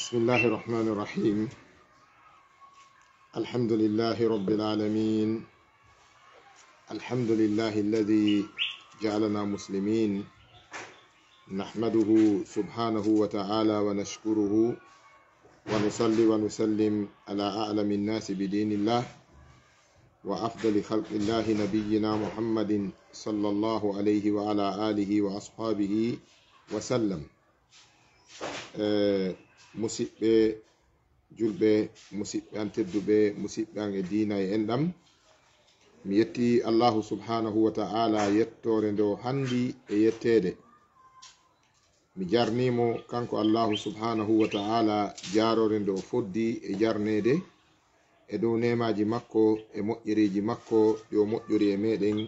بسم الله الرحمن الرحيم. الحمد لله رب العالمين. الحمد لله الذي جعلنا مسلمين، نحمده سبحانه وتعالى ونشكره ونصلي ونسلم على أعلم الناس بدين الله وأفضل خلق الله نبينا محمد صلى الله عليه وعلى آله وأصحابه وسلم. musidɓe julɓe, musidɓe an tedduɓe, musidɓe an e diina e enɗam, mi yetti allahu subhanahu wa ta'ala yettore nde o handi e yettede. mi jarnimo kanko allahu subhanahu wa ta'ala jarore nde o foddi e jarnede e dow nemaji makko e moƴƴeriji makko ɗi o moƴƴori e meɗen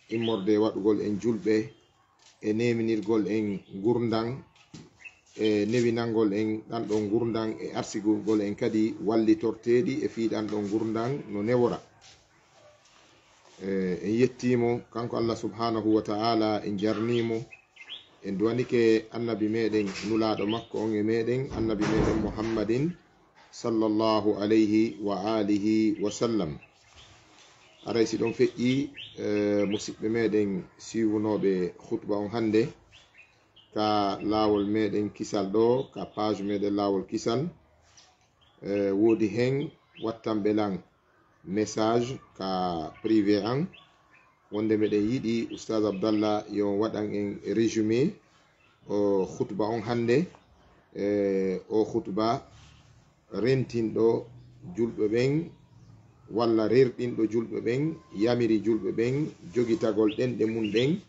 immorde waɗugol en julɓe e neminirgol en gurdan e newinangol en ɗanɗon gurdan e arsigol en kadi wallitorteɗi e fiɗanɗon gurdan no newora. En yettimo kanko allah subhanahu wa ta'ala, en jarnimo, en duwanike annabi meɗen nulaɗo makko on e meɗen annabi meɗen muhammadin sallallahu alayhi wa alihi wa sallam. aray si ɗon feƴƴi musidɓe meɗen siwunoɓe khutba on hande ka lawol meɗen kisal ɗo, ka page meɗen lawol kisal. wodi hen wattanɓe lan message ka privé an wonde meɗen yiɗi oustaz Abdallah yo waɗan en résumé o khutba on hande. o khutba rentinɗo julɓe ɓen walla rerɗinɗo julɓe ɓen, yamiri julɓe ɓen jogitagol ɗenɗe mum ɗen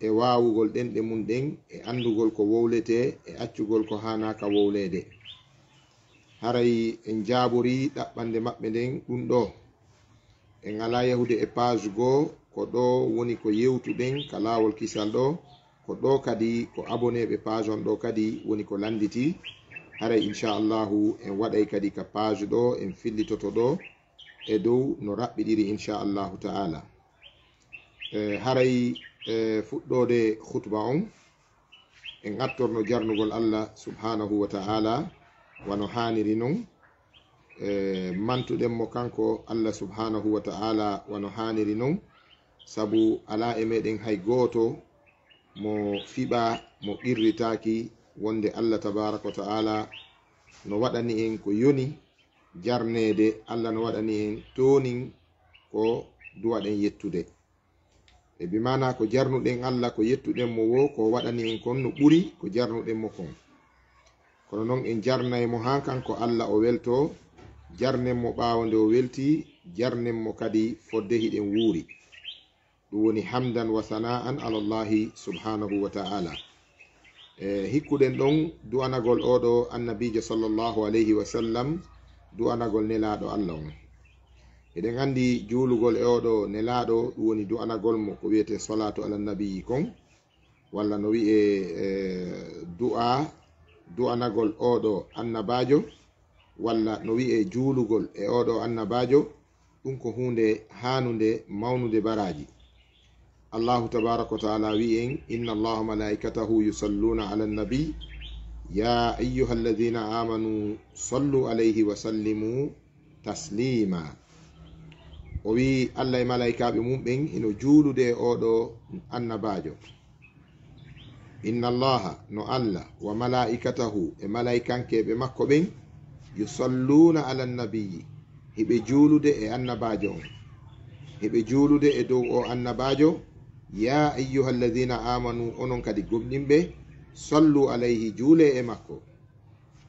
e wawugol ɗenɗe mum ɗen e andugol ko wowlete e accugol ko hanaka wowlede. haray en jabori ɗaɓɓande maɓɓe nden ɗum ɗo en ala yahude e page goo, ko ɗo woni ko yewtuɗen ka lawol kisal ɗo, ko ɗo kadi ko aboneɓe page on ɗo kadi woni ko landiti. haray inchallahu en waɗay kadi ka page ɗo en fillitoto ɗo e dow no raɓɓiɗiri inchallahu ta'ala. haray fuɗɗode khutba on en attorno jarnugol allah subhanahu wa ta'ala wano haniri non. mantuɗen mo kanko allah subhanahu wa ta'ala wano haniri non, sabu ala e meɗen hay goto mo fiɓa mo ɓirritaki wonde allah tabaraka wa ta'ala no waɗani en ko yoni jarnede, allah no waɗani en tonin ko duwaɗen yettude. e bimana ko jarnuɗen allah ko yettuɗen mo wo ko waɗani en kon no ɓuri ko jarnuɗen mo kon. kono noon en jarnay mo ha kanko allah o welto, jarnen mo ɓawo nde o welti, jarnen mo kadi fodde hiɗen wuuri. ɗum woni hamdan wa sana'an ala llahi subhanahu wa ta'ala. hikkuɗen ɗon du'anagol oɗo annabijo sallallahu alayhi wa sallam, du'anagol nelaɗo allah on. eɗen andi juulugol e oɗo nelaɗo ɗum woni du'anagol mo ko wiyete salatu ala nabiyi kon, walla no wi'e du'anagol oɗo annabajo, walla no wi'e juulugol e oɗo annabajo. ɗum ko hunde hanude mawnude baraji. allahu tabaraka wa ta'ala wi'en inna allaha malaikatahu yusalluna ala nabi ya ayyuha alladhina amanu sallu alayhi wa sallimu taslima. o wi allah e malaikaɓe mumɓen ino juulude oɗo annabajo. inna allaha no allah wa malaikatahu e malaikankeɓe makko ɓen yusalluna ala nabiyi hiɓe juulude e annabajo on, hiɓe juulude e dow o annabajo. ya ayyuha alladhina amanu, onon kadi gomɗinɓe, sallu alayhi, juule e makko.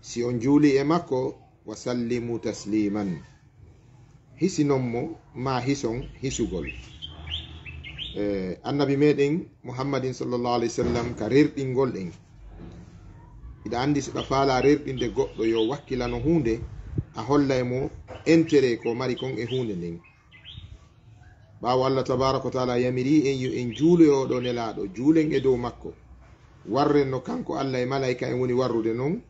si on juuli e makko, wa sallimu tasliman, hisinonmo ma hison hisugol. annabi meɗen muhammadin sallallahu alayhi wa sallam ka rerɗingol ɗen, iɗa andi so ɗa faala rerɗinde goɗɗo yo wakkilano hunde, a hollay mo intérêt ko mari kon e hunde nden. ɓawo allah tabaraka wa ta'ala yamiri en yo en juulo oɗo nelaɗo, juulen e dow makko, warren no kanko allah e malaika en woni warrude non,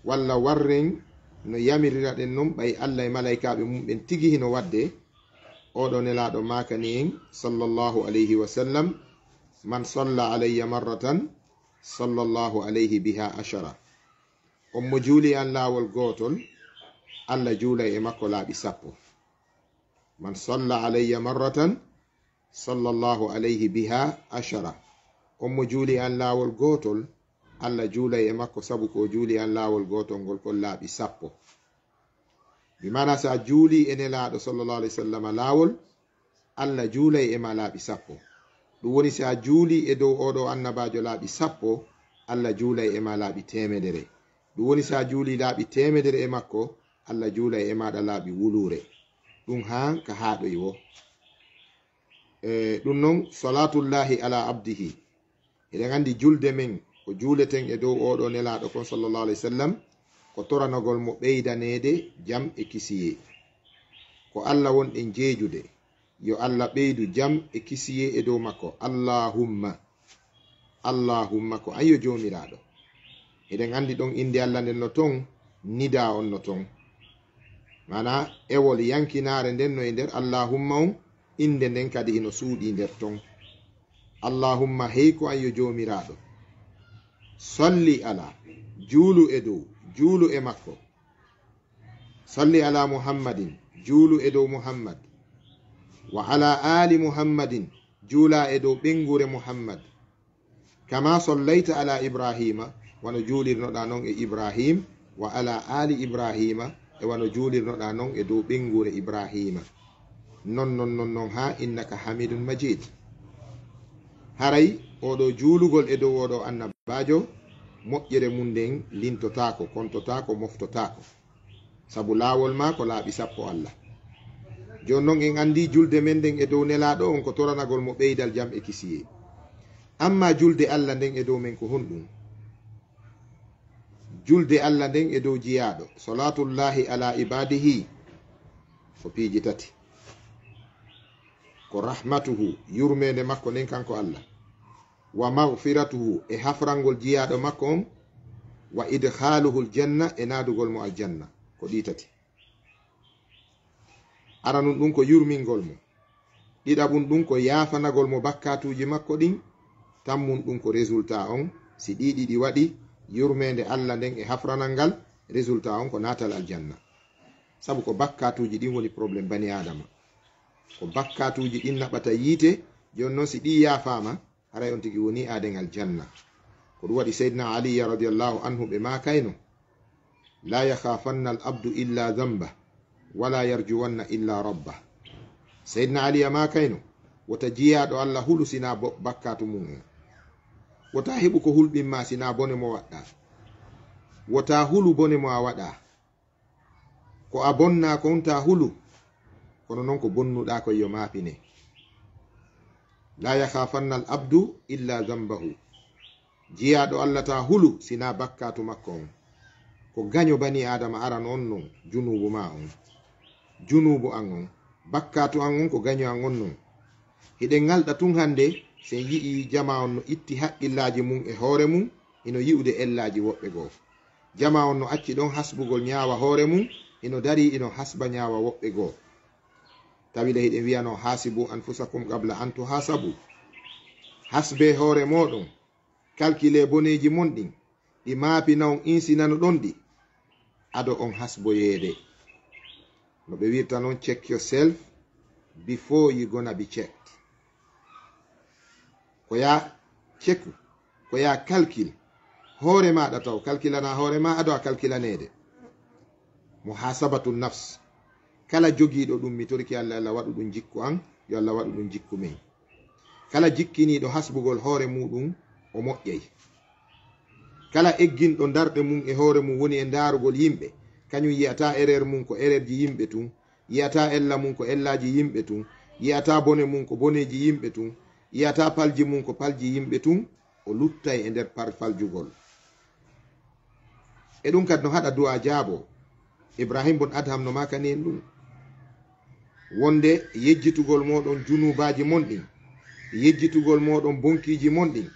walla warren no yamirira ɗen non ɓay allah e malaikaɓe mumɓen tigi hino wadde. oɗo nelaɗo makani en sallallahu alayhi wa sallam, man salla alayya marratan sallallahu alayhi biha ashara. on mo juuli an laawol gootol Allah juulay e makko laaɓi 10. man salla alayya marratan sallallahu alayhi biha 10. on mo juuli an laawol gootol Allah juulay e makko sabu ko juuli an laawol gootol ngol kon laaɓi 10. bi mana sa juuli e nelaaɗo sallallahu alayhi wa sallam laawol Allah juulay e ma laaɓi 10. ɗum woni sa juuli e dow oɗo annabajo laaɓi 10 Allah juulay e ma laaɓi 100. ɗum woni sa juuli laaɓi 100 e makko Allah juulay e maɗa laaɓi wulure. ɗum ha ka haɗoy wo ɗum noon salatullahi ala abdihi eɗen andi julde men ko juuleten e dow oɗo nelaɗo kon sallallahu alayhi wa sallam ko toranagol mo ɓeydanede jam e kisiye. ko Allah wonɗen jeejude yo Allah ɓeydu jam e kisiye e dow makko. Allahumma ko an yo jomiraɗo. eɗen andi ɗon inde Allah nden no ton nida on no ton, mana ewol yankinare nden no e nder Allahumma on inde nden kadi ino suuɗi nder ton. Allahumma hey ko an yo jomiraɗo. salli ala juulu e dow juulu e makko. salli ala muhammadin juulu e dow muhammad. wa ala ali muhammadin juula e dow ɓengure muhammad. kama sallaita ala ibrahima wano juulirnoɗa noon e ibrahim. wa ala ali ibrahima e wano juulirnoɗa noon e dow ɓengure ibrahima. non ha innaka hamidun majid. haray oɗo juulugol e dow oɗo annabajo moƴƴere mum nden lintotako, kontotako, moftotako, sabu laawol ma ko laaɓi 10 Allah. joni noon en andi julde men nden e dow nelaɗo on ko toranagol mo ɓeydal jam e kisiye. amma julde Allah nden e dow men ko honɗum? julde Allah nden e dow jiyaɗo salatullahi ala ibadihi ko piiji 3. ko rahmatuhu yurmede makko nden kanko Allah. wa maghfiratuhu e hafrangol jiyaɗo makko on. wa idkhaluhu aljanna e nadugol mo aljanna ko ɗi 3. aranum ɗum ko yurmingol mo. ɗiɗaɓum ɗum ko yafanagol mo bakkatuji makko ɗin. tammum ɗum ko résultat on si ɗiɗi waɗi yurmede Allah nden e hafranal ngal, résultat on ko natal aljanna. sabu ko bakkatuji ɗin woni probléme bani adama. ko bakkatuji ɗin naɓata yiite. joni noon si ɗi yafama haray on tigi woni aden aljanna. ko ɗum waɗi seydna aliya radiallahu anhu ɓe makayno la yakhafanna al abdu illa dhanba wala yarjuwanna illa rabba. seydna aliya makayno wota jiyaɗo Allah hulu sina bakkatu mum en. wota heɓu ko hulɓinma sina bone mo waɗɗa. wota hulu bone mo a waɗa. ko a bonna kon ta hulu, kono noon ko bonnuɗa ko yo mapine. la yakhafanna al abdu illa dhanbahu. jiyaɗo Allah ta hulu sina bakkatu makko on. ko gaño bani adama aran on non junubu ma on, junubu an on, bakkatu an on ko gaño an on non. hiɗen ngalɗa tun hande sen yi'i jama on no itti haqqillaji mum e hoore mum ino yi'ude ellaji woɓɓe goo. jama on no acci ɗon hasbugol ñaawa hoore mum ino dari ino hasba ñaawa woɓɓe goo. tawile hiɗen wiyano hasibu anfusakum qabla an tuhasabu. hasbe hoore moɗon, calcule boneji mon ɗin ɗi maapina on insinano ɗon ɗi ado on hasboyeede. no ɓe wirta noon check yourself before you gonna be checked. ko ya cekku, ko ya calcule hoore maɗa taw calculana hoore ma ado a calculanede. muhasabatu nafs. kala jogiiɗo ɗum mi torki Allah, Allah waɗu ɗum jikku an, yo Allah waɗu ɗum jikku men. kala jikkiniɗo hasbugol hoore muɗum o moƴƴay. kala egginɗo darɗe mum e hoore mum woni e darugol yimɓe, kañum yiyata erreur mum ko erreur ji yimɓe tun, yiyata ella mum ko ellaji yimɓe tun, yiyata bone mum ko boneji yimɓe tun, yiyata palji mum ko palji yimɓe tun. o luttay e nder faljugol. e ɗum kadi no haɗa du'a jaabo. Ibrahim bon Adham no makani en ɗum. wonde yejjitugol moɗon junubaji mon ɗin, yejjitugol moɗon bonkiji mon ɗin,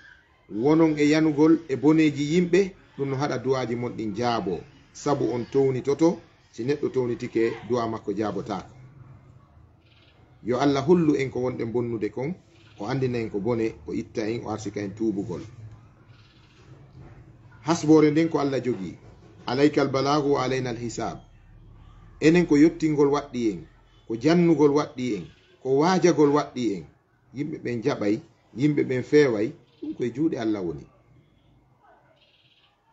wonon e yanugol e boneji yimɓe, ɗum no haɗa du'aji mon ɗin jaabo. sabu on townitoto. si neɗɗo townitike du'a makko jaabotako. yo Allah hullu en ko wonɗen bonnude kon, o andina en ko bone, o itta en, o arsika en tuubugol. hasbore nden ko Allah jogi. alayka albalagu wa alayna alhisab. Enen ko yottingol waɗɗi en, ko jannugol waɗɗi en, ko waajagol waɗɗi en. Yimɓe ɓen jaɓay, yimɓe ɓen feeway, ɗum koye juuɗe Allah woni.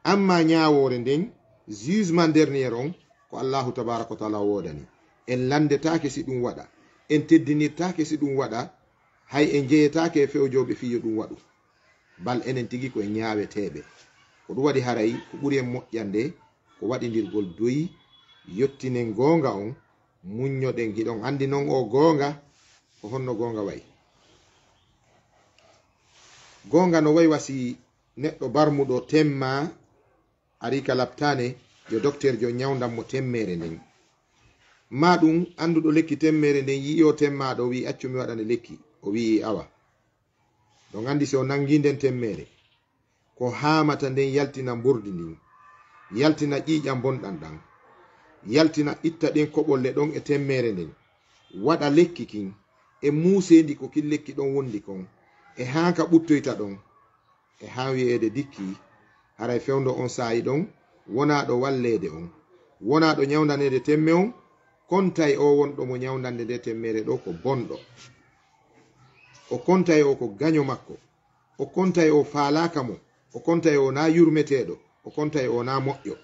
Amma ñaawore nden jugement dernier on ko Allahu tabaraka wa taala woodani. En landetake si ɗum waɗa, en teddinirtake si ɗum waɗa, hay en jeyetake e fewjoɓe fiyo ɗum waɗu. Bal enen tigi ko en ñaaweteɓe. Ko ɗum waɗi haray ko ɓuri en moƴƴande ko waɗidirgol doyi, yottinen goonga on, muññoɗen. Hiɗon andi noon o goonga ko honno goonga wayi. Goonga no wayi wasi neɗɗo barmuɗo temma ari ka labtane yo docteur jo ñawdan mo temmere nden. Ma ɗum anduɗo lekki temmere nden yi'o temmaɗo wi accu mi waɗane lekki, o wi awa. Ɗon andi so nangi nden temmere ko hamata nden yaltina mburdi ndin, yaltina ƴiƴam bonɗan ɗan, yaltina itta ɗen koɓolle ɗon e temmere nden, waɗa lekki kin e muusendi ko kin lekki ɗon wondi kon, e hanka ɓuttoyta ɗon, e ha wi'ede dikki haray fewndo on saayi ɗon wonaɗo wallede on, wonaɗo ñawdanede temme on, kontay o wonɗo mo ñawdande nde temmere ɗo ko bonɗo, o kontay o ko gaño makko, o kontay o faalaka mo, o kontay o na yurmeteɗo, o kontay o na moƴƴo.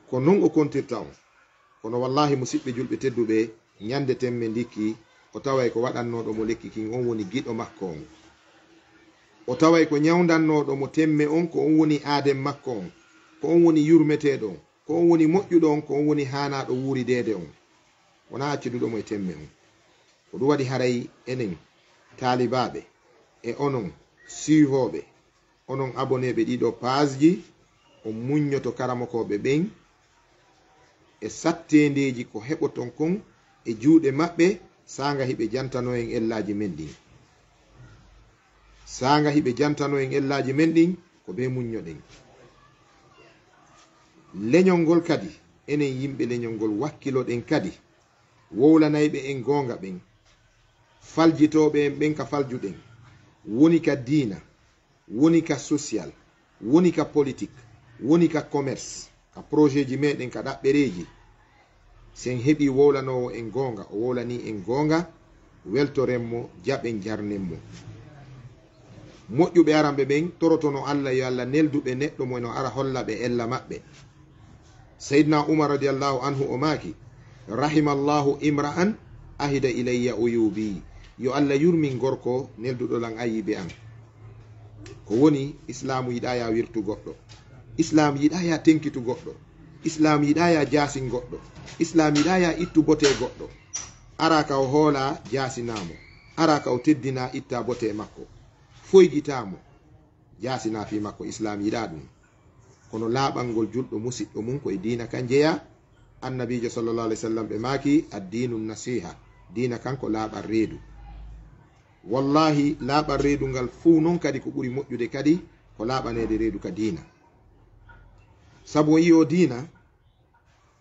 Ko non o kontirta on. Kono wallahi musidɓe julɓe tedduɓe, ñande temme ndikki o taway ko waɗannoɗo mo lekki kin on woni giɗo makko on, o taway ko ñawdannoɗo mo temme on ko on woni aadem makko on, ko on woni yurmeteɗo on, ko on woni moƴƴuɗo on, ko on woni hanaɗo wuuridede on, wona acciduɗo mo e temme on. Ko ɗum waɗi haray enen taalibaɓe e onon suivoɓe, onon aboneɓe ɗiɗo page ji, on muññoto karamokoɓe ɓen e sattendeji ko heɓoton kon e juuɗe maɓɓe, sanga hiɓe jantano en ellaji men ɗin, sanga hiɓe jantano en ellaji men ɗin ko be muññoɗen. Leñol ngol kadi enen yimɓe leñol ngol wakkiloɗen kadi wowlanayɓe en gonga ɓen, faljitoɓe en ɓen ka faljuɗen, woni ka diina, woni ka social, woni ka politique, woni ka commerce, ka projet ji meɗen, ka ɗaɓɓereji. Sen heɓi wowlanowo en gonga, o wowlani en gonga, weltorenmo, jaɓen jarnenmo. Moƴƴuɓe aranɓe ɓen torotono Allah yo Allah nelduɓe neɗɗo mo no ara holla ɓe ella maɓɓe. Sayyidina Umar radiallahu anhu o maaki, rahimallahu imra'an ahida ilayya uyubi, yo Allah yurmin gorko nelduɗo lan ayibe an. Ko woni islamu yiɗa ya wirtu goɗɗo, islam yiɗa ya tenkitu goɗɗo, islam yiɗa ya jasin goɗɗo, islam yiɗa ya ittu bote goɗɗo. Ara ka o hoola jasinamo, ara ka o teddina itta bote makko, foygitamo jasina fi makko. Islam yiɗa ɗum. Kono laaɓangol julɗo musidɗo mum koye diina kan jeeya. Annabijo sallallahu alaihi wasallam ɓe maaki addinu nasiha, diina kanko laaɓan reedu. Wallahi laaɓan reedu ngal fuu non kadi ko ɓuri moƴƴude kadi ko laaɓanede reedu ka diina. Sabu yi o diina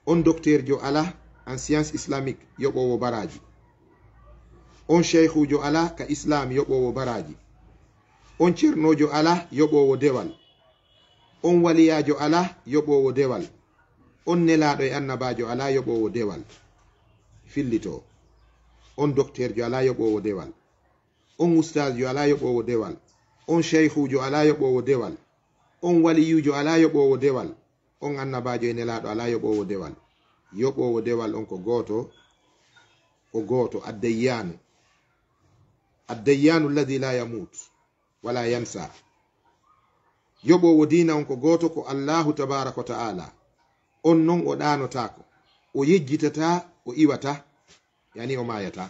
on docteur jo ala en science islamique yoɓowo baraji, on cheikhujo ala ka islam yoɓowo baraji, on ceernojo ala yoɓowo dewal, on waliyajo ala yoɓowo dewal, on nelaɗo e annabajo ala yoɓowo dewal. Fillito on docteur jo ala yoɓowo dewal, on ustajo ala yoɓowo dewal, on cheikhujo ala yoɓowo dewal, on waliyujo ala yoɓowo dewal, on annabajo e nelaɗo ala yoɓowo dewal. Yoɓowo dewal on ko goto addayyanu, addayyanu alladhi la yamut wala yansa. Yoɓowo diina on ko goto ko Allahu tabaraka wa ta'ala. On non o ɗanotako, o yejjitata, o iwata, yani o mayata.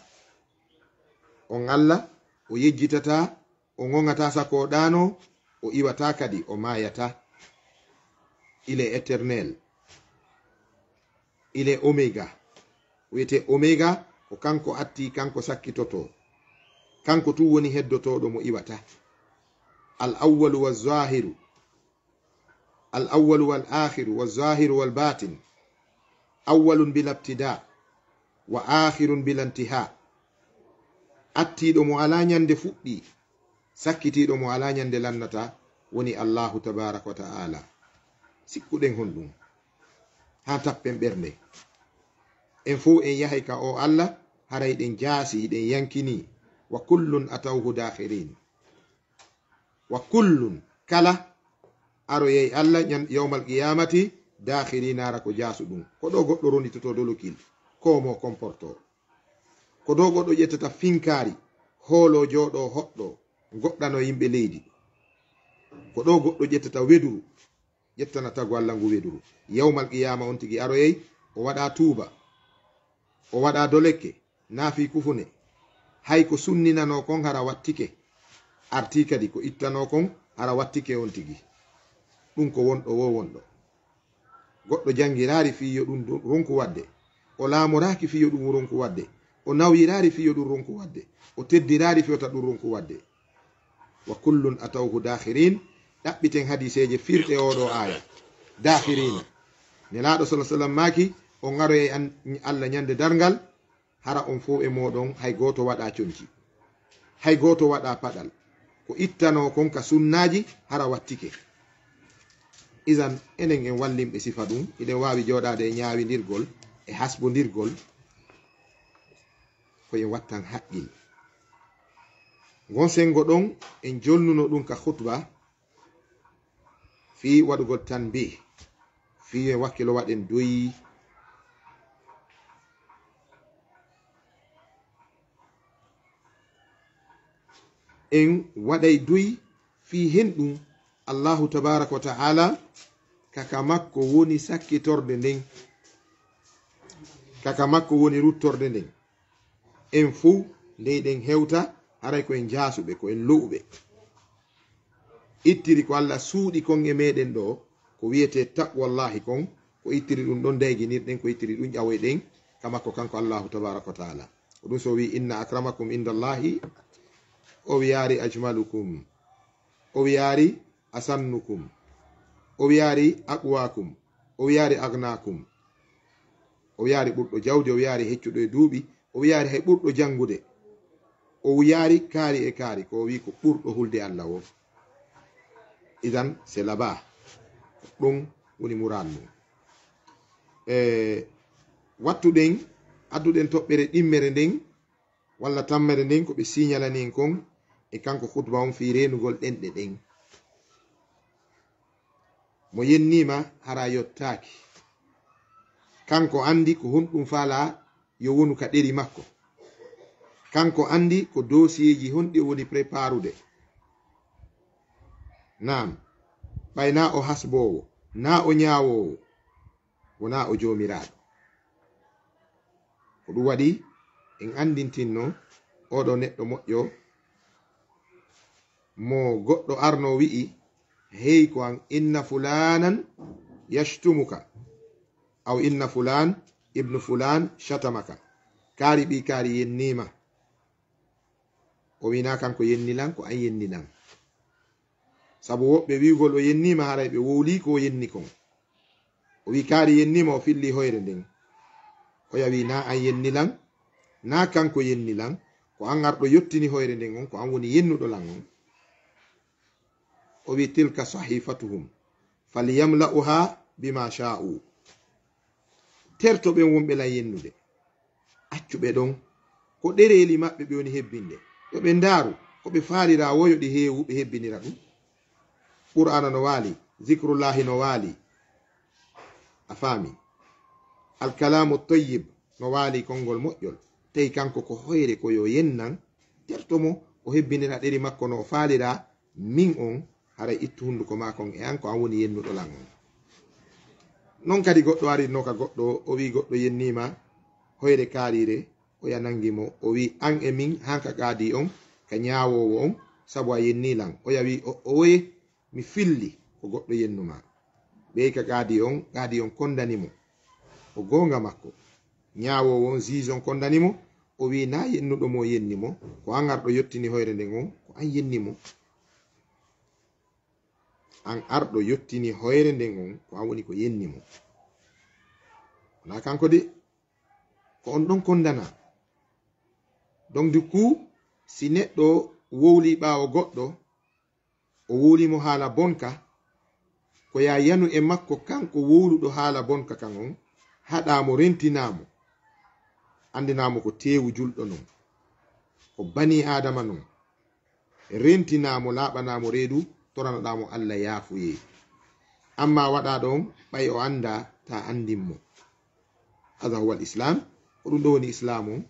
On Allah o yejjitata, o ngongata sako o ɗano, o iwata kadi, o mayata. Il est éternel, il est oméga. Wiyete oméga ko kanko atti, kanko sakkitoto, kanko tu woni heddotoɗo mo iwata. Al awwalu wa zahiru, al awwalu wal akhiru wa zahiru wal batin, awwalun bila ibtida wa akhirun bila intiha. Attiɗo mo ala nyande fuɗɗi, sakkitiɗo mo ala nyande lannata woni Allahu tabaraka wa ta'ala. sikkuɗen honɗum ha tappen ɓernde en fo en yahay ka o Allah haray ɗen jaasi ɗen yankini wa kullun atawhu dakhirin wa kullun kala aro yey Allah yawmal qiyamati dakhirinara ko jaasu ɗum ko ɗo goɗɗo ronditoto dolokil ko mo comporto ko ɗo goɗɗo ƴettata finkari hoolo joɗo hoɗɗo goɗɗano yimɓe leydi ko ɗo goɗɗo ƴettata weduru ƴettana tago Allah ngu weduru yawmal qiyama on tigi aro yey o waɗa tuuba o waɗa dolekke naafi kufune hay ko sunninano kon hara wattike arti kadi ko ittano kon hara wattike on tigi ɗum ko wonɗo wo wonɗo goɗɗo jangirari fiyo ɗum ronku wadde o laamoraki fiyo ɗum ronku wadde o nawyirari fiyo ɗum ronku wadde o teddirari fiyota ɗum ronku wadde wa kullun atawhu dakhirin ɗaɓɓiten hadiseje firɗe oɗo aya dakhirina nelaɗo sallah sallam maki on garo e Allah ñande dargal hara on fo e moɗon hay goto waɗa conci hay goto waɗa paɗal ko ittano kon ka sunnaji hara wattike isan enen en wallimɓe sifa ɗum iɗen wawi joɗade e ñawidirgol e hasbodirgol koyen wattan haqqil gon sengo ɗon en jolnuno ɗum ka khutba fi waɗugol tan be fi en wakkilo waɗen doyi en waɗay doyi fi hen ɗum Allahu tabaraka wa ta'ala kaka makko woni sakkitorde nden kaka makko woni ruttorde nden en fuu ndeyɗen hewta haray ko en jaasuɓe ko en lo'uɓe ittiri ko Allah suuɗi kon e meɗen ɗo ko wiyete taqwallahi kon ko ittiri ɗum ɗon dayginirɗen ko ittiri ɗum ƴawoyɗen ka makko kanko Allahu tabaraka wa ta'ala ko ɗum so wi inna akramakum indallahi o wiyaari ajmalukum o wiyaari asannukum o wiyaari aqwakum o wiyaari agnakum o wiyaari ɓurɗo jawdi o wiyaari heccuɗo e duuɓi o wiyaari hay ɓurɗo jangude o wiyaari kaari e kaari ko wi ko ɓurɗo hulde Allah o idan c'est là-bas ɗum woni muran mum wattuɗen adduɗen toɓɓere ɗimmere nden walla tammere nden ko ɓe signalanin kon e kanko khutba on fi renugol ɗenɗe ɗen mo yennima hara yottaki kanko andi ko honɗum faala yo wonu ka ɗeri makko kanko andi ko dosieji honɗi woni préparude nam ɓayna o hasbowo na o ñawowo wona o jomiraɗo ko ɗum waɗi en andintinno oɗo neɗɗo moƴƴo mo goɗɗo arno wi'i hey ko an inna fulanan yashtumuka aw inna fulan ibnu fulan shatamaka kaari ɓi kaari yennima o wina kanko yennilan ko an yennilan sabu woɓɓe wigol o yennima haray ɓe wowli ko o yenni kon o wi kaari yennima o filli hoyre nden o yawi na an yennilan na kanko yennilan ko an arɗo yottini hoyre nden on ko an woni yennuɗo lan on o wi tilka sahifatuhum falyamla'uha bima sha'u terto ɓen wonɓe lan yennude accuɓe ɗon ko ɗereli maɓɓe ɓe woni hebbinde to ɓe ndaaru ko ɓe faalira woyo ɗi heewu ɓe hebbinira ɗum qur'ana no waali zicrullahi no waali a faami alkalamu tayyib no waali konngol moƴƴol tawi kanko ko hoyre ko yo yennan terto mo o hebbinira ɗeri makko no o faalira min on haray ittu hunduko makon e an ko an woni yennuɗo lan on non kadi goɗɗo ari no ka goɗɗo o wi goɗɗo yennima hoyre kaarire o ya nangimo o wi an e min hanka qaadi on ka ñaawowo on sabu a yennilan o yawi o woye mi filli ko goɗɗo yennuma ɓey ka qaadi on kondanimo o gonga makko ñaawowo on juge on kondanimo o wi na yennuɗo mo yennimo ko an arɗo yottini hoyre nden on ko an yennimo an arɗo yottini hoyre nden on ko an woni ko yennimo wona kanko de ko on ɗon kondana donc du coup si neɗɗo wowli ɓaawo goɗɗo o wowlimo haala bonka ko ya yanu e makko kanko wowluɗo haala bonka kan on haɗamo rentinamo andinamo ko tewu julɗo non ko bani adama non rentinamo laɓanamo reedu toranoɗamo Allah yaafuye amma waɗa ɗon ɓay o anda ta andinmo hada huwa l'islam ko ɗum ɗo woni islamu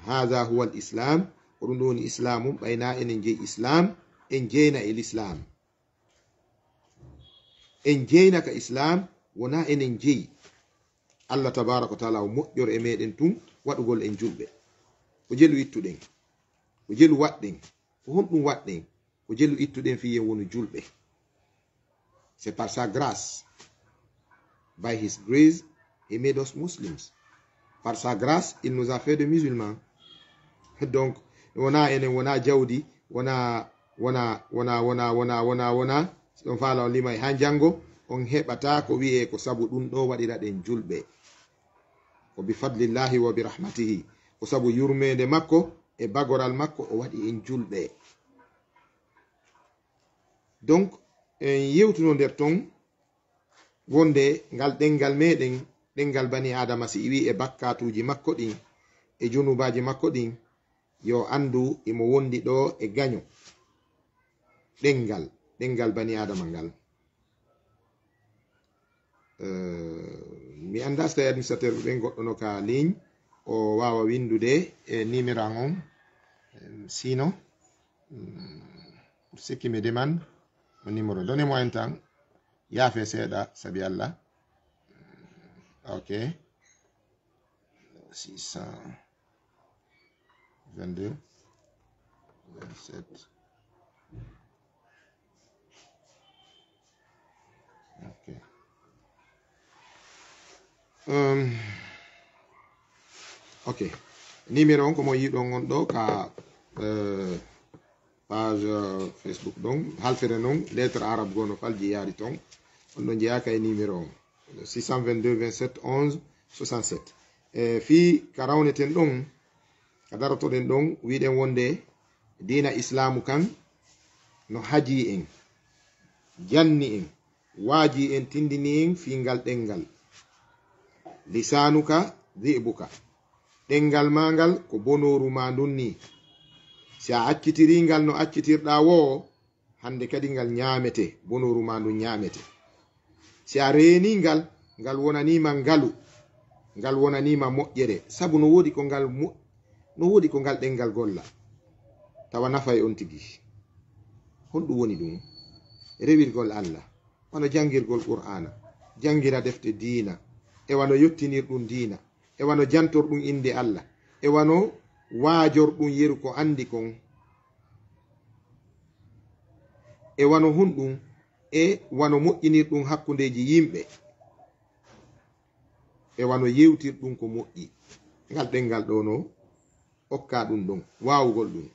hada huwa l'islam ko ɗum ɗo woni islamu ɓayna enen jeyi islam en jeyna e l'islam en jeynaka islam wona enen jeyi Allah tabaraka wa taala o moƴƴor e meɗen tun waɗugol en julɓe ko jelu ittuɗen ko jelu waɗɗen ko honɗum waɗɗen ko jelu ittuɗen fiyen woni julɓe. C'est par sa grâce, by his grace he made us Muslims. Par sa grâce il nous a fait de musulmans. Donc wona enen wona jawdi wona on faala on limay ha jango on heɓata ko wi'e ko sabu ɗum ɗo waɗira ɗen julɓe ko bi fadlillahi wa bi rahmatihi ko sabu yurmede makko e bagoral makko o waɗi en julɓe. Donc en yewtuno nder ton wonde ngal ɗengal meɗen ɗengal bani adama si iwi e bakkatuji makko ɗin e junubaji makko ɗin yo andu imo wondi ɗo e gaño ɗengal bani adama ngal. Mi anda so tawi administrateur ɓen goɗɗo no ka ligne o wawa windude e numéro on sinon pour ce qui me demande mon numéro donnez-moi un temps yaafe seeɗa sabi Allah. Ok 622 27 ok ok numéro on komo yiɗon on ɗo ka page Facebook ɗon halfere noon lettre arabe gono falji yaari ton on ɗo jeeyaka e numéro on 622 27 11 67 fi ka rawneten ɗon ka darotoɗen ɗon wiɗen wonde dina islamu kan no haji en janni en waaji en tindini en fi ngal ɗengal lisanuka dhibuka ɗengal mangal ko bonoru ma ndunni si a accitiringal no accitirɗa wo hande kadi ngal ñamete bonoru ma ndu ñamete si a reeningal ngal wonanima ngalu ngal wonanima moƴƴere sabu no wodi ko ngal ɗengal golla tawa nafa e on tigi honɗum woni ɗum rewirgol Allah wano jangirgol qur'ana jangira defte diina e wano yottinirɗum diina e wano jantorɗum inde Allah e wano waajorɗum yeru ko andi kon e wano hunɗum e wano moƴƴinirɗum hakkundeji yimɓe e wano yewtirɗum ko moƴƴi ngal ɗengal ɗo no hokka ɗum ɗon wawugol ɗum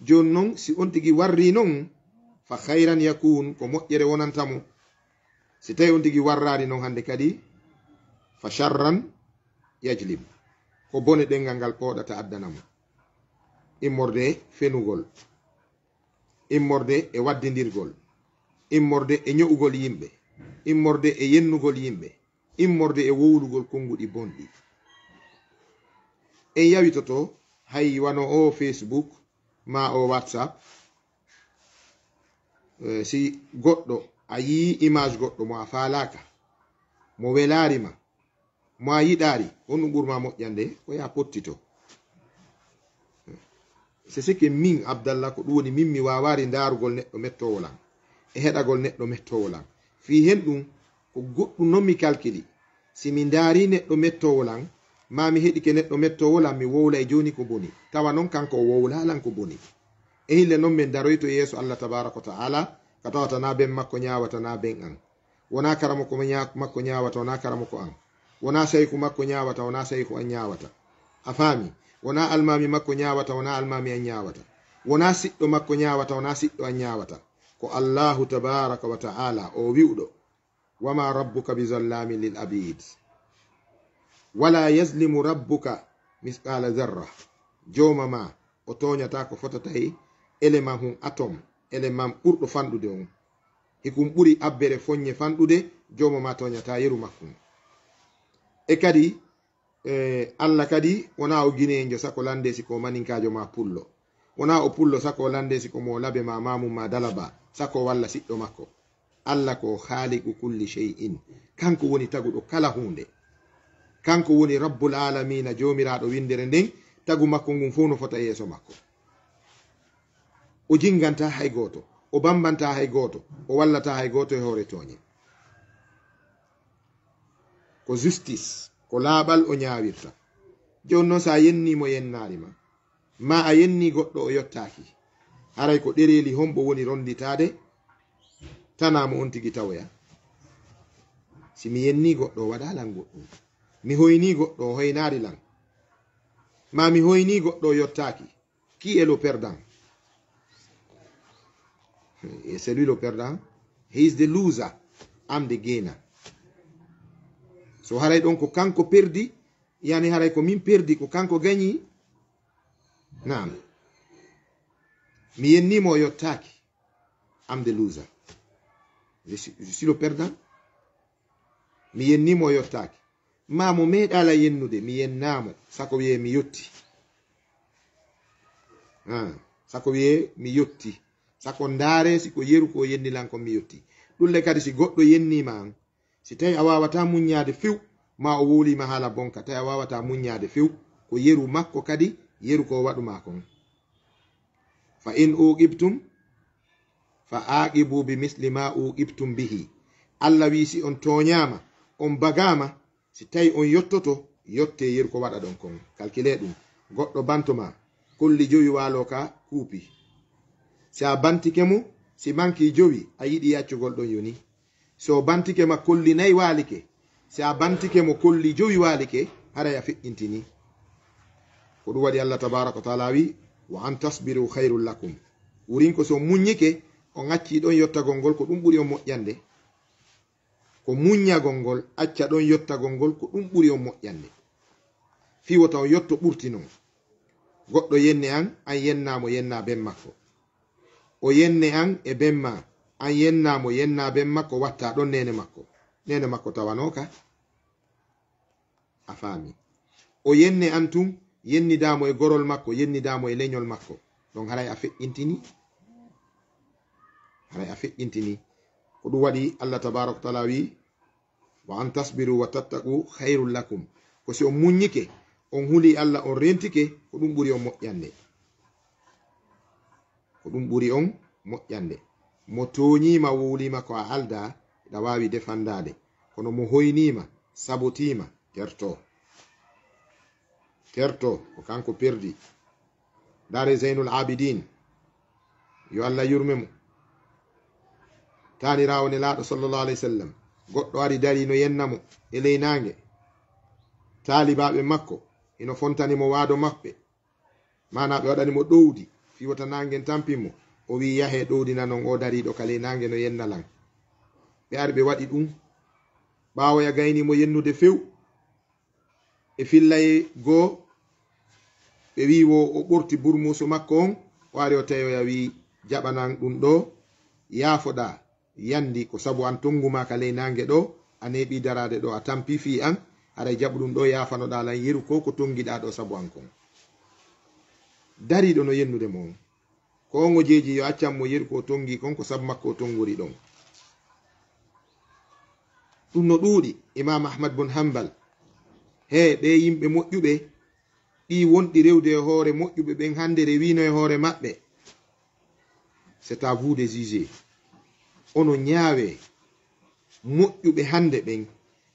joni noon si on tigi warri noon fa hayran yakun ko moƴƴere wonantamo si tawi on tigi warrari noon hande kadi fa sharran yajlib ko bone ɗengal ngal pooɗata addanamo immorde fenugol immorde e waddidirgol immorde e ño'ugol yimɓe immorde e yennugol yimɓe immorde e wowlugol konguɗi bonɗi en yawitoto hay wano o Facebook ma o WhatsApp si goɗɗo a yi image goɗɗo mo a faalaka mo welarima mo a yiɗari honɗum ɓurma moƴƴande ko ya pottito c'est ce que min Abdallah ko ɗum woni min mi wawari darugol neɗɗo mettowolan e heɗagol neɗɗo mettowolan fi hen ɗum ko goɗɗum non mi calculi si mi daari neɗɗo mettowolan ma mi heɗike neɗɗo mettowolan mi wowla e joni ko boni tawa noon kanko o wowlalan ko boni e hille noon min daroyto yeeso Allah tabaraka wa ta'ala ka tawata na ben makko ñawata na ben an wona karamo ko makko ñawata wona karamo ko an wona sayku makko ñawata wona sayku an ñawata a faami wona almami makko ñawata wona almami an ñawata wona siɗɗo makko ñawata wona siɗɗo an ñawata ko Allahu tabaraka wa ta'ala o wi'uɗo wama rabbuka bizallamin lil abid wala yazlimu rabbuka misqala dharra joma ma o toñata ko fotata e élément hun atome élément ɓurɗo fanɗude on hikum ɓuri abbere foññe fanɗude jomo ma toñata yeru makkum e kadi Allah kadi wona o guinejo sako lande siko maninkajo ma pullo wona o pullo sako lande siko mo labe ma mamum ma dalaba sako walla siɗɗo makko Allah ko khaliqu kulli shay'in kanko woni taguɗo kala hunde kanko woni rabbul alamina jomiraɗo windere nden tagu makko ngun fu no fota yeeso makko o jinganta hay goto o bambanta hay goto o wallata hay goto e hoore toñe ko justice ko laaɓal o ñaawirta jon noon sa yennimo yennarima ma a yenni goɗɗo o yottaki haray ko ɗereli hombo woni ronditade tanamo on tigi tawoya si mi yenni goɗɗo o waɗa lan goɗɗum mi hoyni goɗɗo o hoynari lan ma mi hoyni goɗɗo o yottaki qui est le perdant? Et c'est lui le perdant. He is the loser. I'm the gainer. So haray ɗon ko kanko perdi yani haray ko min perdi ko kanko gañi naam mi yennimo o yottaki I'm the loser. Je suis le perdant. Mi yennimo o yottaki ma mo meeɗala yennude mi yennamo sako wiye mi yotti sako wiye mi yotti sako ndaare siko yeru ko yennilan ko mi yotti ɗulle kadi si goɗɗo yennima an si tawi a wawata muññade few ma o wolima haala bonka tawi a wawata muññade few ko yeru makko kadi yeru ko waɗuma kon fa in uqibtum fa aqibu bi misli ma uqibtum bihi Allah wi si on toñama on bagama si tawi on yottoto yotte yeru ko waɗa ɗon kon calcule ɗum goɗɗo bantoma kolli jowi walo ka kuupi si a bantike mo si manki jowi a yiɗi yaccugol ɗon yoni so bantike ma kolli nayi walike si a bantike mo kolli jowi walike haray a feƴƴintini ko ɗum waɗi Allah tabaraka wa taala wi wa an tasbiru khairul lakum wurin ko so muññike o ŋacci ɗon yottagol ngol ko ɗum ɓuri on moƴƴande ko muññagol ngol acca ɗon yottagol ngol ko ɗum ɓuri on moƴƴande fi wota o yotto ɓurti non goɗɗo yenne an yennamo yenna ben makko o yenne an e benma an yennamo yenna ben makko watta ɗon nene makko tawanoka a faami o yenne an tun yennidamo e gorol makko yennidamo e leñol makko ɗon haray a feƴƴintini ko ɗum waɗi Allah tabaraka wa taala wi wa an tasbiru wa tattaqu khairul lakum ko si on muññike on huli Allah on rentike ko ɗum ɓuri on moƴƴande mo toñima wowlima ko a alda ɗa wawi defandade kono mo hoynima sabotima terto ko kanko perdi dare Zainul Abidin yo Allah yurmemo tanirawo nelaɗo sallallahu alayhi wa sallam goɗɗo ari dari no yennamo e ley nangue talibaɓe makko ino fontanimo waado maɓɓe mana ɓe waɗanimo ɗowdi fiwata nangen tampinmo o wi yahe ɗowdina non o dariɗo kale nangue no yennalan ɓe ari ɓe waɗi ɗum ɓawoya gaynimo yennude few e fillaye goo ɓe wi wo o ɓorti burmuso makko on o ari o tayoya wi jaɓanan ɗum ɗo yaafoɗa yandi ko sabu an tonguma kale nangue ɗo a neɓi darade ɗo a tampi fi an haɗa jaɓu ɗum ɗo yafanoɗa lan yeru ko tongiɗa ɗo sabu an kon dariɗo no yennude mo on ko on o jeeji yo accanmo yeru ko tongi kon ko sabu makko o tongori ɗon ɗum no ɗuuɗi Imam Ahmad bun Hanbal he ɓe yimɓe moƴƴuɓe ɗi wonɗi rewde e hoore moƴƴuɓe ɓen hande rewino e hoore maɓɓe c'est à vous de juger ono ñaawe moƴƴuɓe hande ɓen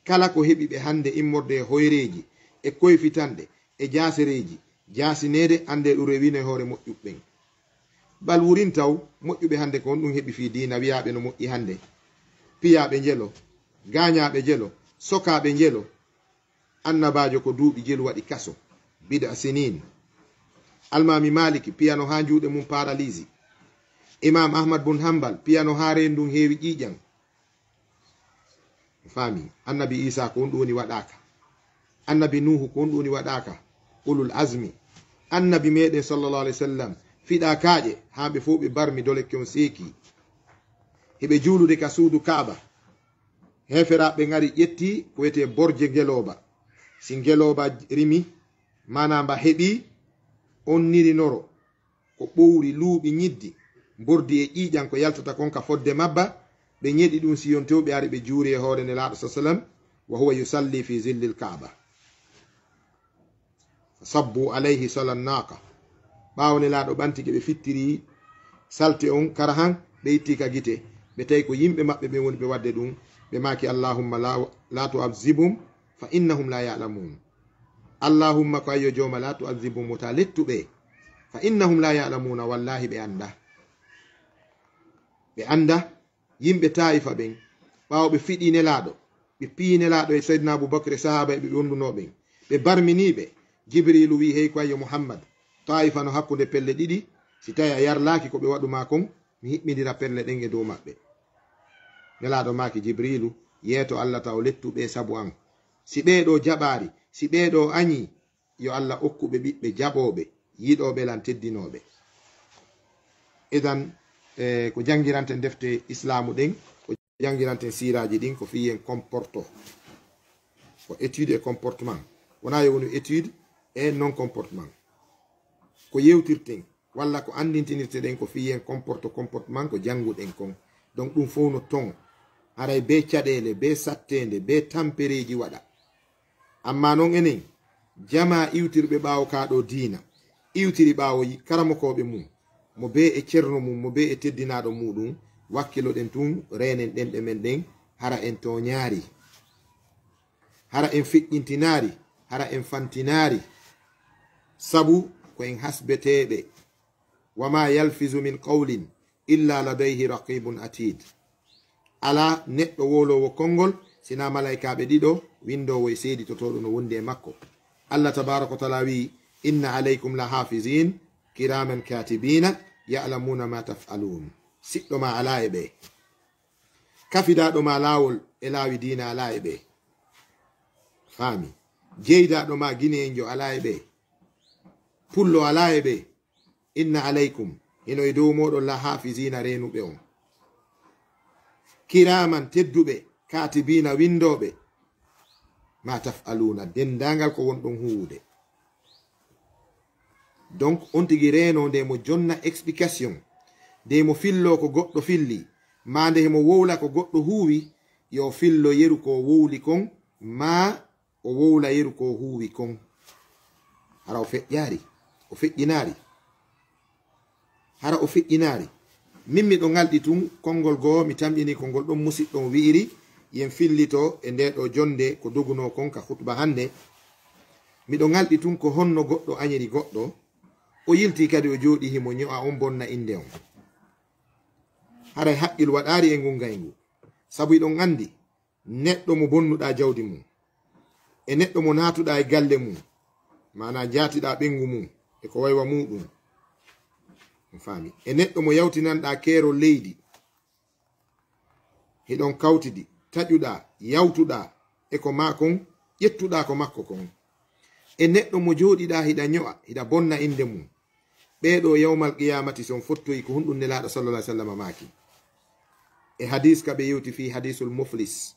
kala ko heɓi ɓe hande immorde e hoyreji e koyfitanɗe e jasereji jasinede ande ɗum rewino e hoore moƴƴuɓe ɓen bal wurin taw moƴƴuɓe hande ko on ɗum heɓi fi dina wiyaɓe no moƴƴi hande piyaɓe jelo gañaɓe jelo sokaɓe jelo annabajo ko duuɓi jelu waɗi kaso bida sinin almami maliki piyano ha juuɗe mum paralysi Imam Ahmad bun Hanbal piyano ha rendum heewi ƴiƴan fami annabi Isa ko on ɗum woni waɗaka annabi Nuhu ko on ɗum woni waɗaka ulul azmi annabi meɗen sallallahu alaihi wasallam fiɗa kaaƴe ha ɓe fof ɓe barmi dole kon seeki heɓe juulude ka suudu kaaba. Heferaɓe ngari ƴetti ko wiyete borje ngeloba. Si ngeloba rimi mana mba heɓi on nirinoro ko ɓowri luuɓi ñiddi bordi e ƴiiƴan ko yaltata kon ka fodde mabba. ɓe ñeɗi ɗum siyontew ɓe ari ɓe juuri e hoore nelaaɗo sa sallam wa huwa yusalli fi zilli l kaaba. Sabbu alayhi salan naqa. ɓaawo nelaaɗo ɓantike ɓe fittiri salte on kara han ɓe itti ka gite ɓe tawi ko yimɓe maɓɓe ɓe woni ɓe wadde ɗum ɓe maaki allahumma la tu'azibum fa innahum la ya'lamun. Allahumma ko ayyo jooma la tu'azibum wota lettuɓe fa innahum la ya'lamuna, wallahi ɓe anda. ɓe anda yimɓe taifa ɓen ɓaawo ɓe fiɗi nelaaɗo ɓe pii nelaaɗo e sayyidina aboubacre sahaba e ɓe wondunoɓen ɓe barminiɓe. Jibrilu wi hey ko ayyo muhammad taifa no hakkunde pelle ɗiɗi, si tawi a yarlaki ko ɓe waɗuma kon mi hiɓɓidira pelle ɗen e dow maɓɓe. Nelaaɗo maki Jibrilu yeeto Allah taw lettuɓe sabu an. Si ɓeeɗo jaɓaari, si ɓeeɗo añi, yo Allah okkuɓe ɓiɓɓe jaɓoɓe yiɗoɓe lan teddinoɓe. Idan ko jangiranten defte islamu ɗen, ko jangiranten siraji ɗin ko fiyen comporto, ko étude e comportement, wona yo woni étude e non comportement. Ko yewtirten walla ko andintinirte ɗen ko fiyen comportement ko janguɗen kon. Donc ɗum fof no ton haray be caɗele be sattende be tampereji waɗa. Amma noon enen jama iwtirɓe ɓaawo kaɗo diina iwtiri ɓaawo karamokoɓe mum mo be e cerno mum mo be e teddinaɗo muɗum wakkiloɗen tun renen ɗenɗe men ɗen hara en to ñaari, hara en feƴƴintinari, hara en fantinari, sabu ko en hasbeteɓe. Wama yalfizu min qawlin illa ladayhi raqibun atid. Ala neɗɗo wolowo konngol sina malaikaɓe ɗiɗo windowo e seedi totoɗo no wondi e makko. Allah tabaraka wa taala wi inna alaykum la hafizin kiraman katibina ya'lamuna ma taf'alun. Siɗɗo ma ala e ɓe, kafidaɗo ma lawol e laawi diina ala e ɓe, faami, jeydaɗo ma guinejo ala e ɓe, pullo ala e ɓe. Inna alaykum ino e dow moɗon la hafizina renuɓe on, kiraman tedduɓe, katibina windoɓe, ma taf'aluna dendagal ko wonɗon huwude. Donc on tigi reno nde mo jonna explication, nde mo fillo ko goɗɗo filli, ma nde mo wowla ko goɗɗo huwi, yo fillo yeru ko wowli kon, ma o wowla yeru ko huwi kon. Hara o feƴƴari, o feƴƴinari, hara o feƴƴinari. Min miɗo ngalɗi tun konngol goo mi tamƴini ko ngol ɗon musidɗon wi'iri yen fillito e nde ɗo jonde ko doguno kon ka hutba hande. Miɗo ngalɗi tun ko honno goɗɗo añiri goɗɗo, o yilti kadi o jooɗi himo ño'a on bonna inde on. Haray haqqil waɗari e ngungaygu, sabu iɗon andi neɗɗo mo bonnuɗa jawdi mum e neɗɗo mo natuɗa e galle mum, mana jatiɗa ɓengu mum e ko waywa muɗum, fami, e neɗɗo mo yawtinanɗa keero leydi, heɗon kawtidi taƴuɗa yawtuɗa e ko makon ƴettuɗa ko makko kon, e neɗɗo mo joɗiɗa hiɗa ño'a hiɗa bonna inde mum. Ɓeɗo yawmal qiyamati son fottoyi ko hunɗum nelaɗo sallallahu alaihi wasallam maki e hadis ka ɓe yewti fi hadisul muflis.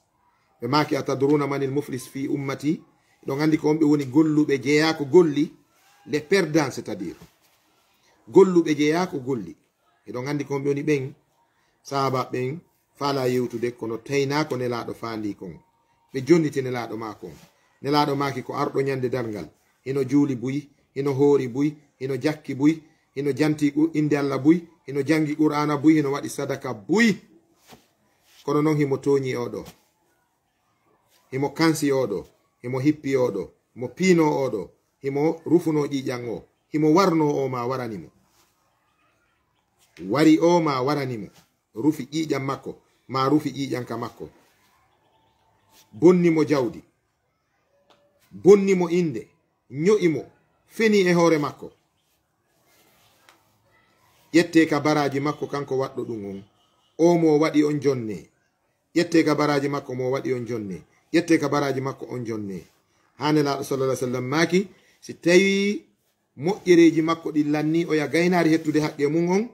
Ɓe maki atadruna manil muflis fi ummati, ɗon andi ko on ɓe woni golluɓe jeeyako golli, les perdants, c'est-à-dire golluɓe jeeyako golli. Eɗon andi ko on ɓe woni ɓen sahaba ɓen faala yewtude kono taynako nelaɗo fandi kon, ɓe jonniti nelaɗo makon. Nelaɗo maki ko arɗo ñande dargal, hino juuli buy, hino hoori buy, hino jakki buy, hino janti inde Allah buy, hino jangi qur'ana buy, hino waɗi sadaka buy. Kono noon himo toñi oɗo, himo kansi oɗo, himo hippi oɗo, himo piino oɗo, himo rufuno ƴiƴan o, himo warno o ma waranimo, wari o ma waranimo, rufi ƴiƴan makko ma rufi ƴiƴan ka makko, bonnimo jawdi, bonnimo inde, ño'imo, feni e hoore makko, ƴette ka baraji makko kanko waɗɗo ɗum on, o mo waɗi on jonne, ƴette ka baraji makko mo waɗi on jonne, ƴette ka baraji makko on jonne. Hane laɗo sallallahu alaihi wasallam maki si tawi moƴƴereji makko ɗi lanni o ya gaynari hettude haqqe mum on,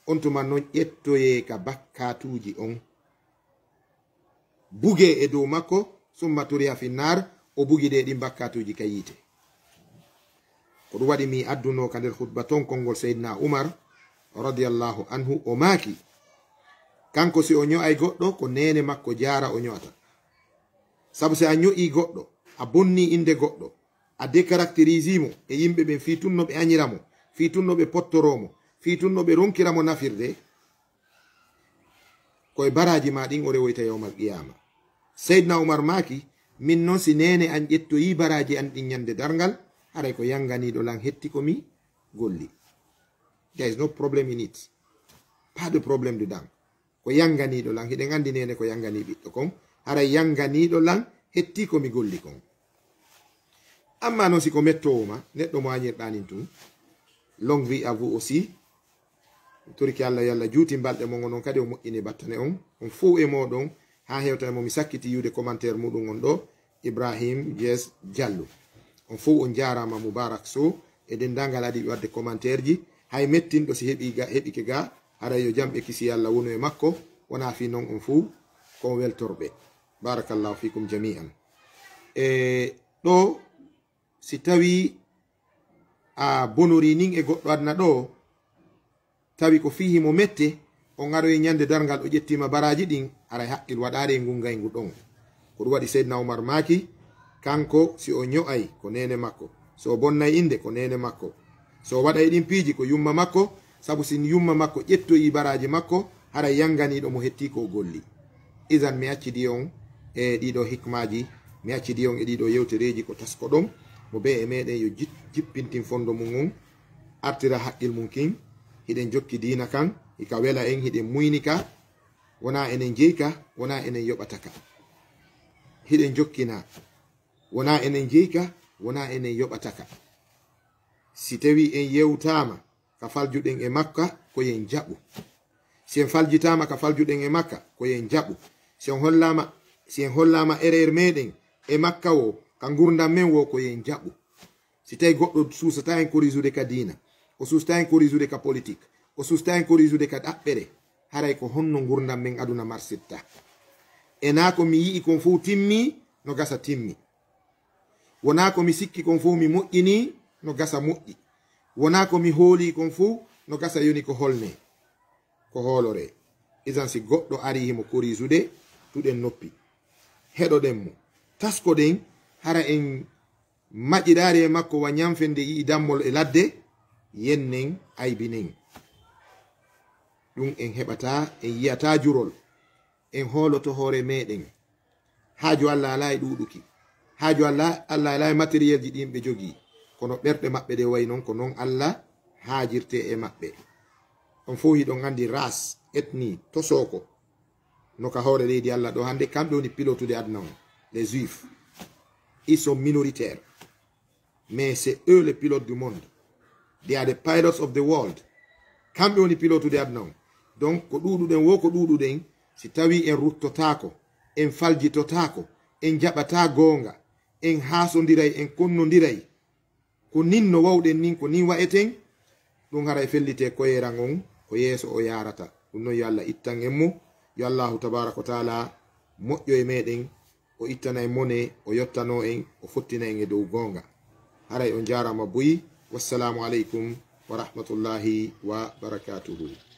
on tuma non ƴettoye ka bakkatuji on buge e dow makko summa turiha finnar o bugi ɗe ɗin bakkatuji ka yiite ko ɗum waɗi mi adduno ka nder hutba ton konngol seydna umar radiallahu anhu o maaki kanko si o ño'ay goɗɗo ko nene makko jara o ño'ata sabu si a ño'i goɗɗo a bonni inde goɗɗo a décaractérise mo e yimɓe ɓen fi tunno ɓe añiramo fi tunno ɓe pottoromo fi tunno ɓe ronkiramo nafirde koye baraji ma ɗin o rewoyta yawmal qiyama seydna umar maaki min noon si nene an ƴettoyi baraji an ɗin ñande dargal haray ko yanganiɗo lan hetti komi golli. There is no problem in it, pas de problème dedans. Ko yanganiɗo lan hiɗen andi nene ko yangani ɓiɗɗo kon haray yanganiɗo lan hetti komi golli kon. Amma noon si ko mettowoma neɗɗo mo añirɗanin tun longue vie à vous aussi toriki Allah yalla juuti balɗe mon onon kadi o moƴƴini battane on fof e moɗon ha hewta mo mi sakkiti yiwde commentaire muɗum on ɗo Ibrahim Jes Diallo on fof on jarama Moubarak Sow e dendagal adi wadde commentaire ji hay mettinɗo si heɓike ga haɗa yo jam ɓe kisi Allah wonu e makko wona fi noon on fof kon weltorɓe barakallahu fikum jami'an e ɗo si tawi a bonori nin e goɗɗo adna ɗo tawi ko fihi mo mette on aroye ñande dargal o ƴettima baraji ɗin aray haqqil waɗare e ngungaygu ɗon ko ɗum waɗi seydna oumar maaki kanko si o ño'ay ko nene makko so o bonnay inde ko nene makko so o waɗay ɗin piiji ko yumma makko sabu sin yumma makko ƴettoyi baraji makko haray yanganiɗo mo hetti ko golli isan mi accidi on e ɗiɗo hikmaji mi accidi on e ɗiɗo yewtereji ko tasko ɗon mo be e meɗen yo jippintin fondo mum on artira haqqil mum kin hiɗen jokki dina kan hika wela en hiɗen muynika wona enen jeyka wona enen yoɓataka hiɗen jokkina wona enen jeyka wona enen yoɓataka si tawi en yewtama ka faljuɗen e makka koyen jaɓu si en faljitama ka faljuɗen e makka koyen jaɓu si en hollama erreur meɗen e makka wo ka gurdam men wo koyen jaɓu si tawi goɗɗo susata en ko risude ka dina o susta en ko risude ka politique o susta en ko risude ka ɗaɓɓere haray ko honno gurdam men aduna marsitta e na ko mi yi'i kon fof timmi no gasa timmi wona ko mi sikki kon fof mi moƴƴini no gasa moƴƴi wona ko mi hooli kon fof no gasa yoni ko holne ko hoolore isan si goɗɗo ari himo ko risude tuɗen noppi heɗoɗen mo taskoɗen hara en maƴƴirari e makko wa ñamfende yi'i dammol e ladde yennen aybinen ɗum en heɓata en yiyata jurol en hooloto hoore meɗen haaju Allah ala e ɗuɗuki haaju Allah ala e matériel ji ɗin ɓe jogii kono ɓerɗe maɓɓe ɗe way noon ko noon Allah haajirte e maɓɓe on fof hiɗon andi ras ethnie tosoko no ka hoore leydi Allah ɗo hande kamɓe woni pilotude adna on les juifs ils sont minoritaires mais c'est eux les pilotes du monde they are the pilots of the world kamɓe woni pilotude adna on donc ko ɗuɗuɗen wo ko ɗuɗuɗen si tawi en ruttotako en faljitotako en jaɓata goonga en haasodiray en konnodiray ko nin no wawɗen nin ko nin wa'eten ɗum haray fellite koyeran on ko yeeso o yarata ɗum noon yo Allah ittan en mo yo Allahu tabaraka wa taala moƴƴo e meɗen o ittana en mone o yottano en o fottina en e dow goonga haray on jarama boyi wassalamu aleykum wa rahmatullahi wa barakatuhu